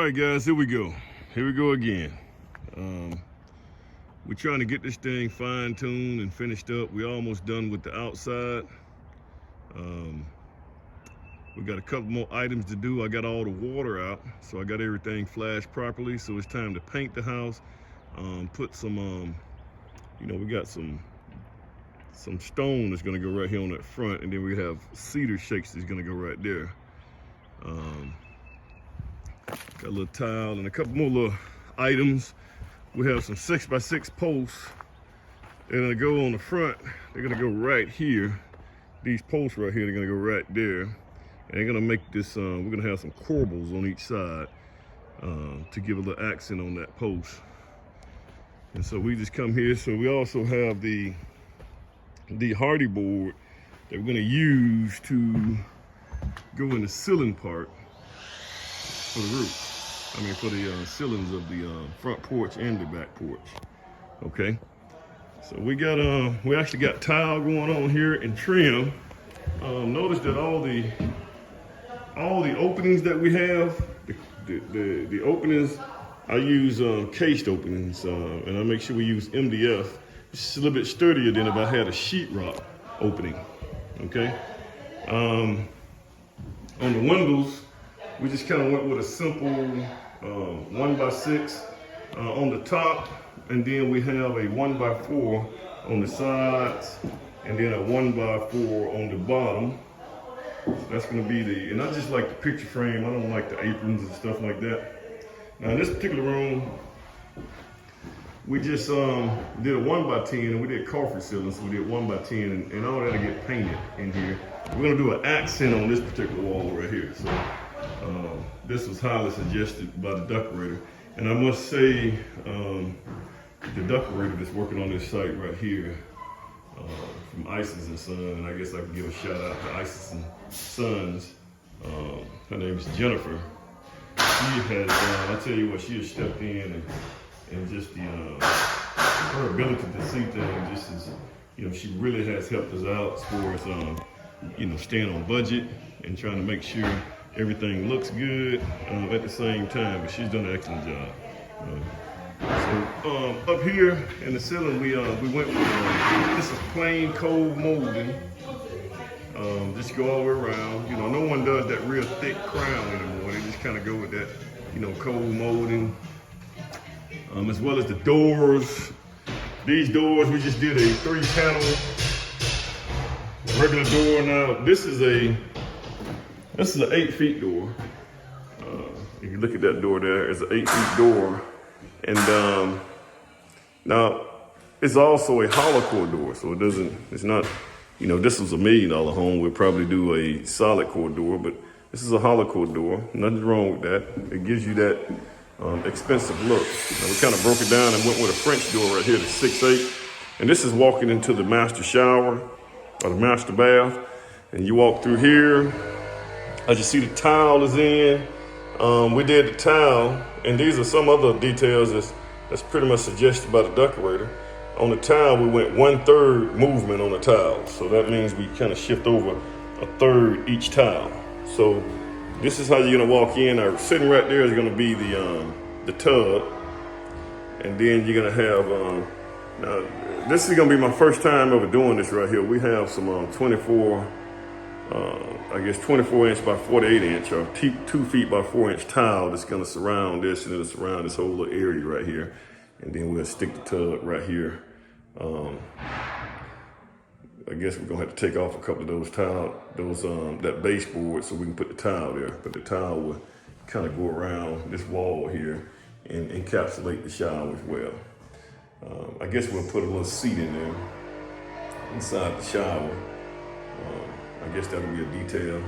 All right, guys, here we go. Here we go again. We're trying to get this thing fine-tuned and finished up. We're almost done with the outside. We got a couple more items to do. I got all the water out, so I got everything flashed properly. So it's time to paint the house. Put some, we got some stone that's gonna go right here on that front, and then we have cedar shakes that's gonna go right there. Got a little tile and a couple more little items. We have some 6x6 posts. They're gonna go on the front. They're gonna go right here. These posts right here, they're gonna go right there. And they're gonna make this, we're gonna have some corbels on each side to give a little accent on that post. And so we just come here. So we also have the hardy board that we're gonna use to go in the ceiling part for the roof. For the ceilings of the front porch and the back porch. Okay. So we actually got tile going on here and trim. Notice that all the openings that we have, the openings, I use cased openings, and I make sure we use MDF. It's a little bit sturdier than if I had a sheetrock opening. Okay. On the windows, we just kind of went with a simple 1x6 on the top, and then we have a 1x4 on the sides, and then a 1x4 on the bottom. So that's going to be and I just like the picture frame. I don't like the aprons and stuff like that. Now in this particular room, we just did a 1x10, and we did coffee ceiling, so we did 1x10, and all that'll get painted in here. We're going to do an accent on this particular wall right here. So this was highly suggested by the decorator, and I must say the decorator that's working on this site right here, from Isis and Son, and I guess I can give a shout out to Isis and Sons. Her name is Jennifer. She has, I tell you what, she has stepped in and just her ability to see things just is, she really has helped us out as far as staying on budget and trying to make sure everything looks good at the same time, but she's done an excellent job. So up here in the ceiling, we went with this is plain cold molding. Just go all the way around. No one does that real thick crown anymore. They just kind of go with that, cold molding. As well as the doors. These doors, we just did a 3-panel regular door. Now this is an 8-foot door. If you look at that door there, it's an 8-foot door. And now it's also a hollow core door. So it's not, this was $1 million home. We'll probably do a solid core door, but this is a hollow core door. Nothing wrong with that. It gives you that expensive look. Now we kind of broke it down and went with a French door right here, the 6'8". And this is walking into the master shower or the master bath. And you walk through here. As you see, the tile is in. We did the tile, and these are some other details that's pretty much suggested by the decorator. On the tile, we went 1/3 movement on the tile. So that means we kind of shift over 1/3 each tile. So this is how you're gonna walk in. Sitting right there is gonna be the tub. And then you're gonna have, now this is gonna be my first time ever doing this right here. We have some 24 inch by 48 inch or 2 feet by 4 inch tile that's gonna surround this, and it'll surround this whole little area right here. And then we'll stick the tub right here. I guess we're gonna have to take off a couple of those that baseboard so we can put the tile there. But the tile will kind of go around this wall here and encapsulate the shower as well. I guess we'll put a little seat in there inside the shower. I guess that'll be a detail.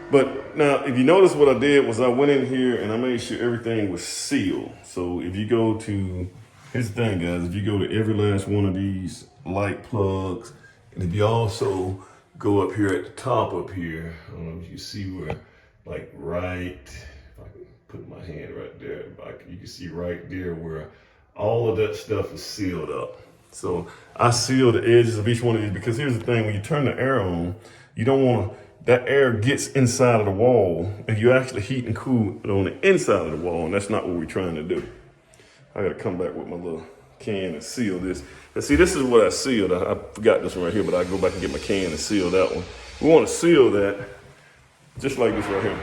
But now, if you notice what I did was I went in here and I made sure everything was sealed. So if you go to, here's the thing guys, if you go to every last one of these light plugs, and if you also go up here at the top up here, I don't know if you see where, like right, if I can put my hand right there, you can see right there where all of that stuff is sealed up. So I seal the edges of each one of these because here's the thing, when you turn the air on, you don't want to that air gets inside of the wall and you actually heat and cool it on the inside of the wall, and that's not what we're trying to do. I gotta come back with my little can and seal this. And see, this is what I sealed. I forgot this one right here, but I go back and get my can and seal that one. We wanna seal that just like this right here.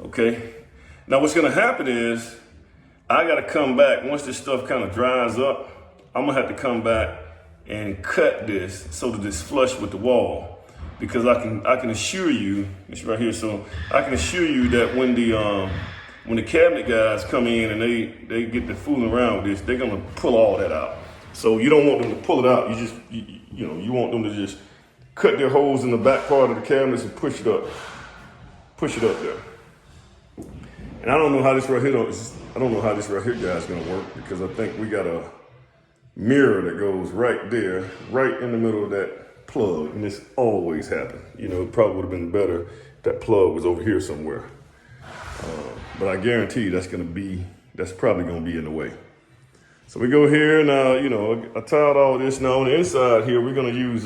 Okay, now what's gonna happen is I gotta come back, once this stuff kind of dries up, I'm gonna have to come back and cut this so that it's flush with the wall. Because I can assure you, it's right here, so I can assure you that when the cabinet guys come in and they get to fooling around with this, they're gonna pull all that out. So you don't want them to pull it out, you want them to just cut their holes in the back part of the cabinets and push it up there. And I don't know how this right here guy's gonna work, because I think we got a mirror that goes right there, right in the middle of that plug, and this always happens. It probably would have been better if that plug was over here somewhere. But I guarantee you that's probably gonna be in the way. So we go here now, I tiled all this. Now on the inside here, we're gonna use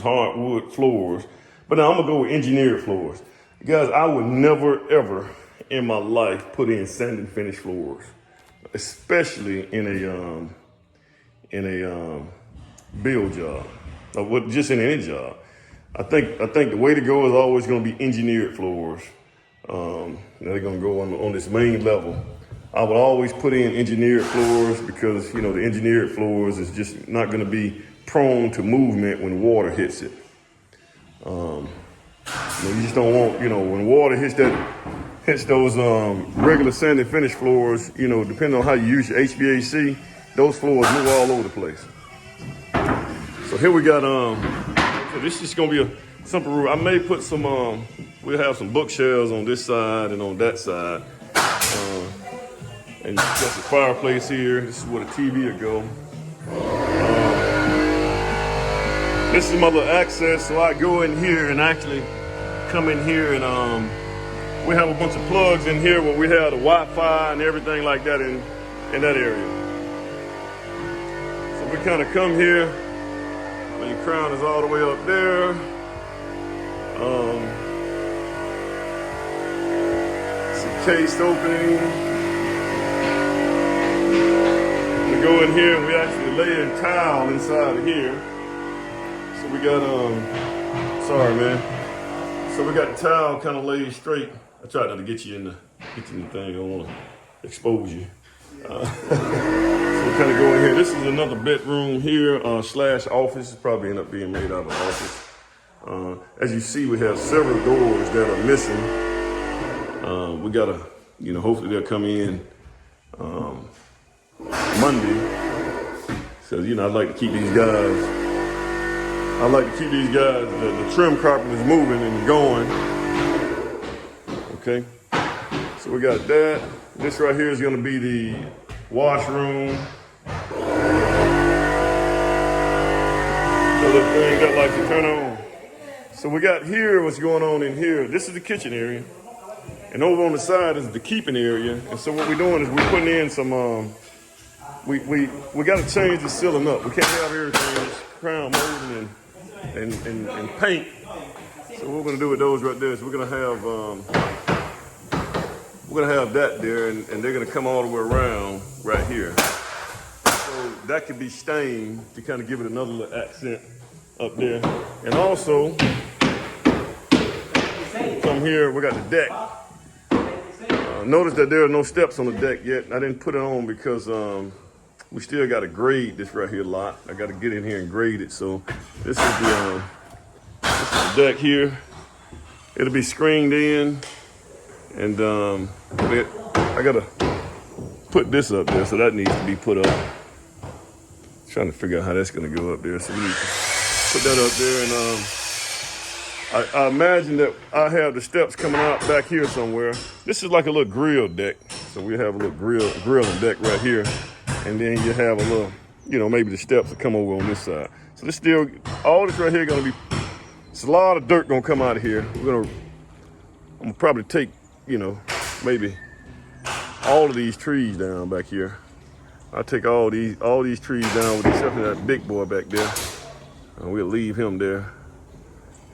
hardwood floors, but now I'm gonna go with engineered floors. Guys, I would never ever in my life put in sand and finish floors, especially in a build job, or just in any job. I think the way to go is always going to be engineered floors. They're going to go on this main level. I would always put in engineered floors because the engineered floors is just not going to be prone to movement when water hits it. You just don't want when water hits those regular sand and finish floors. Depending on how you use your HVAC, those floors move all over the place. So here we got, so this is just gonna be a simple room. I may put some, we'll have some bookshelves on this side and on that side. And got the fireplace here. This is where the TV will go. This is my little access, so I go in here and actually come in here and we have a bunch of plugs in here where we have the Wi-Fi and everything like that in that area. So we kind of come here. The crown is all the way up there. It's a cased opening. We go in here and we actually lay in tile inside of here. So we got sorry man. So we got the tile kind of laid straight. I tried not to get you in the thing. I don't want to expose you. So we kind of go in here. This is another bedroom here slash office. It's probably end up being made out of an office. As you see, we have several doors that are missing. We gotta, hopefully they'll come in Monday. So I'd like to keep these guys. The trim carpet is moving and going. Okay. So we got that. This right here is going to be the washroom. The little thing that lights to turn on. So we got here what's going on in here. This is the kitchen area. And over on the side is the keeping area. And so what we're doing is we're putting in some, we got to change the ceiling up. We can't have everything just crown molding and paint. So what we're going to do with those right there is we're going to have that there, and they're gonna come all the way around right here. So that could be stained to kind of give it another little accent up there. And also, come here, we got the deck. Notice that there are no steps on the deck yet. I didn't put it on because we still got to grade this right here lot. I got to get in here and grade it. So this is the deck here. It'll be screened in. And I gotta put this up there, so that needs to be put up. Trying to figure out how that's gonna go up there. So we need to put that up there. And I imagine that I have the steps coming out back here somewhere. This is like a little grill deck. So we have a little grilling deck right here. And then you have a little, maybe the steps will come over on this side. So this still, all this right here gonna be, it's a lot of dirt gonna come out of here. I'm gonna probably take, maybe all of these trees down back here. I'll take all these trees down with the exception of that big boy back there. We'll leave him there.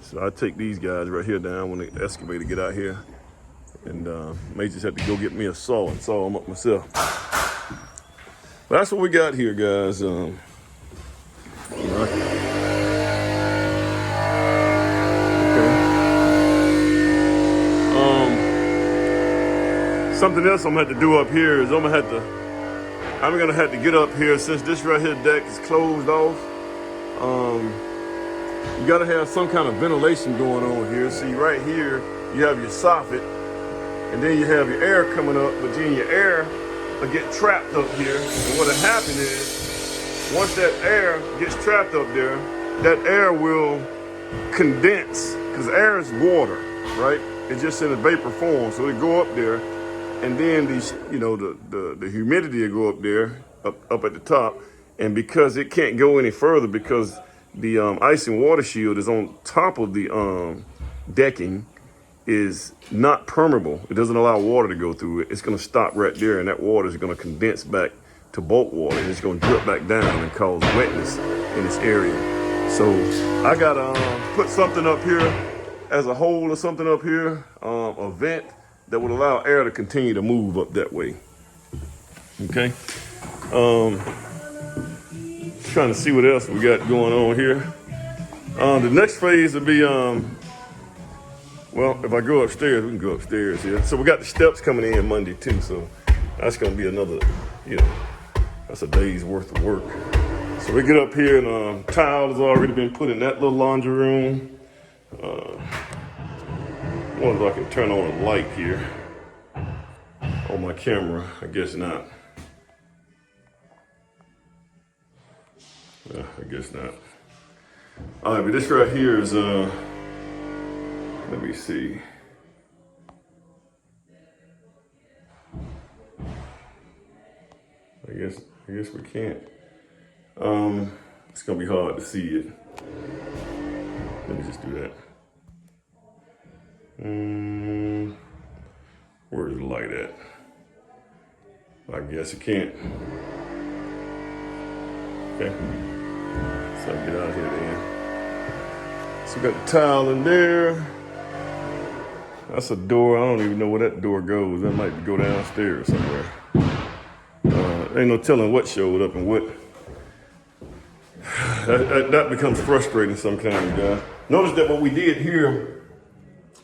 So I take these guys right here down when the excavator get out here, and may just have to go get me a saw and saw them up myself. But that's what we got here, guys. Something else I'm gonna have to do up here is I'm gonna have to get up here since this right here deck is closed off. You gotta have some kind of ventilation going on here. See, right here you have your soffit, and then you have your air coming up, but then your air will get trapped up here. And what'll happen is, once that air gets trapped up there, that air will condense, because air is water, right? It's just in a vapor form, so it go up there. And then the humidity will go up there, up at the top, and because it can't go any further because the ice and water shield is on top of the decking, is not permeable. It doesn't allow water to go through it. It's going to stop right there, and that water is going to condense back to bulk water, and it's going to drip back down and cause wetness in this area. So I got to put something up here as a hole or something up here, a vent that would allow air to continue to move up that way. Okay. Trying to see what else we got going on here. The next phase will be, well, if I go upstairs, we can go upstairs here. So we got the steps coming in Monday too. So that's going to be another, that's a day's worth of work. So we get up here and tile has already been put in that little laundry room. I wonder if I can turn on a light here on my camera. I guess not. I guess not. All right, but this right here is, let me see. I guess we can't. It's gonna be hard to see it. Let me just do that. Where's the light at? I guess it can't. Okay. So I'll get out of here then. So we got the tile in there. That's a door. I don't even know where that door goes. That might go downstairs somewhere. Ain't no telling what showed up and what. That becomes frustrating sometimes, guys. Notice that what we did here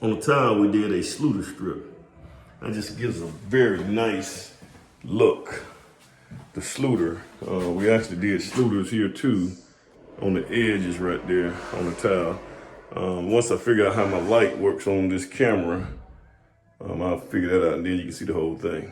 on the tile, we did a Schluter strip. That just gives a very nice look. The Schluter, we actually did Schluters here too, on the edges right there on the tile. Once I figure out how my light works on this camera, I'll figure that out and then you can see the whole thing.